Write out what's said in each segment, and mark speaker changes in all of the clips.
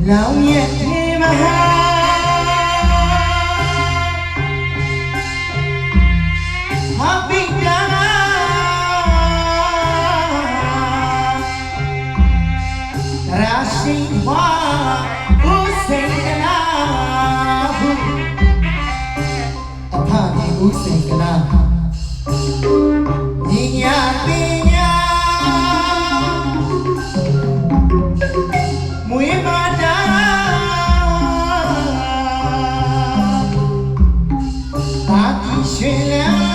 Speaker 1: လောင်ရဲ့ဒီမဟာဟာပိတာရာရှိဝါဥစိန်ကနာအဖဒီဥစိန်ကနာညီညာတင်ညာမွေးမာတာဘာတိရွှေလန်း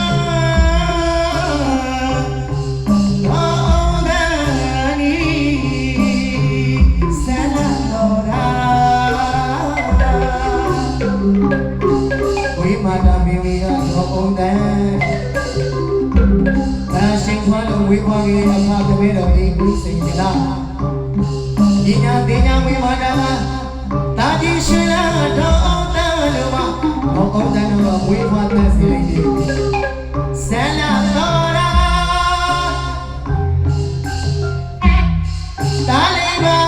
Speaker 1: ဝေခွာကြီးအဖကမဲတော်ဒီဥစိန်ကလာဒီညာတင်ညာဝေမာတာတာကြီးရှင်လာတော်အောင်တန်လို့မအောင်တန်လို့ဝေခွာတဲ့စီလေးဒီဆန္ဒတော်ရာတာလေးပါ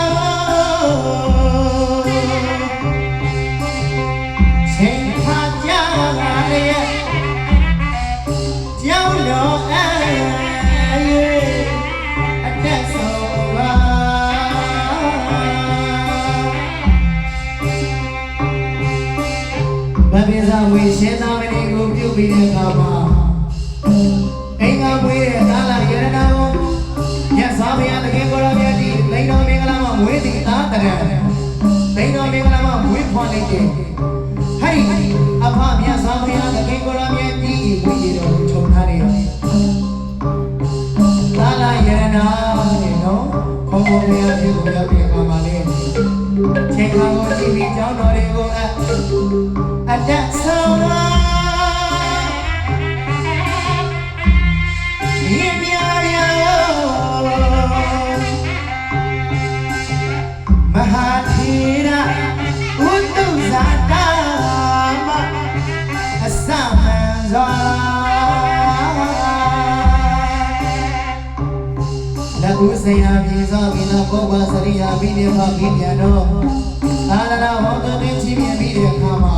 Speaker 1: ချိန်ခါကြပါလေကြောက်လို့ဝေရှင်သာမဏေကိုပြုပြီးတဲ့အခါမှာအိမ်ကမွေးတဲ့သာလာယရနာကိုမြတ်စွာဘုရားတကယ်ကိုရမြတ်ဒီလိန်တော်မင်္ဂလာမှာမွေးသည့်သားတရံလိန်တော်မင်္ဂလာမှာမွေးဖွားလိုက်တဲ့ဟဲ့အဖမြတ်စွာဘုရားတကယ်ကိုရမြတ်ဒီဝိရေတော်ကိုခြုံထားတယ်သာလာယရနာနဲ့နော်ဘုံဘုံဘုရားပြုလို့ရောက်တဲ့အခါမှာလေချိန်ခါကိုကြည့်ပြီးကျောင်းတော်တွေကိုအတက်ဆုံးလာဒီမြာရမဟာธีရဥတုဇာတာမအစမန်စွာလက်ဦးစိန်နာပြေသောဘိနာပုဗ္ဗစရိယာဘိနေဖဘိညာတော်သာသနာ့ဘောဓတိချီးမြှင့်ပြီးတဲ့အခါမှာ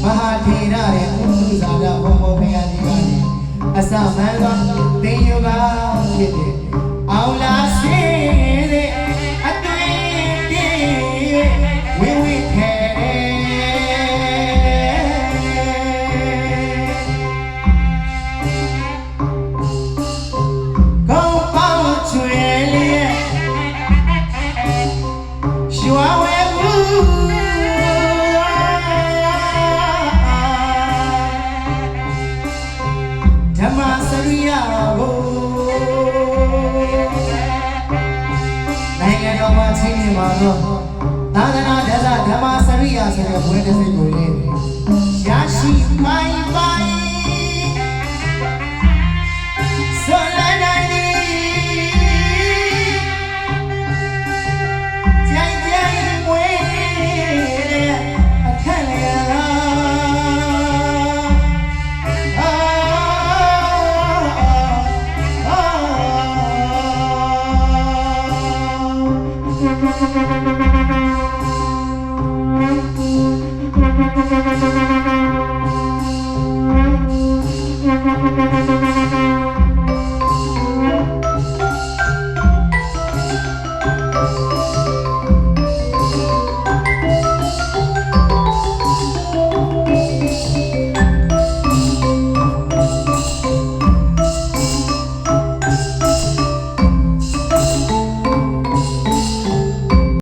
Speaker 1: မဟာธีရရဲ့ဥဒ္ဓဇာတဘုံဘုံဘုရားကြီးကနေအစမန်သောသင်္ယောဂဖြစ်တဲ့အောင်လာစေတဲ့အတွေ့အကြုံဝိဝိထဲကောင်းပေါင်းချွေလေးရွာဝဲဘူးဓမ္မစရိယကိုနိုင်ငံတော်မှာချင်းနေမှာတော့သာသနာ့ဓမ္မစရိယဆိုတဲ့ဘွဲတစ်စိတ်ကိုလေရရှိပိုင်ပိုင်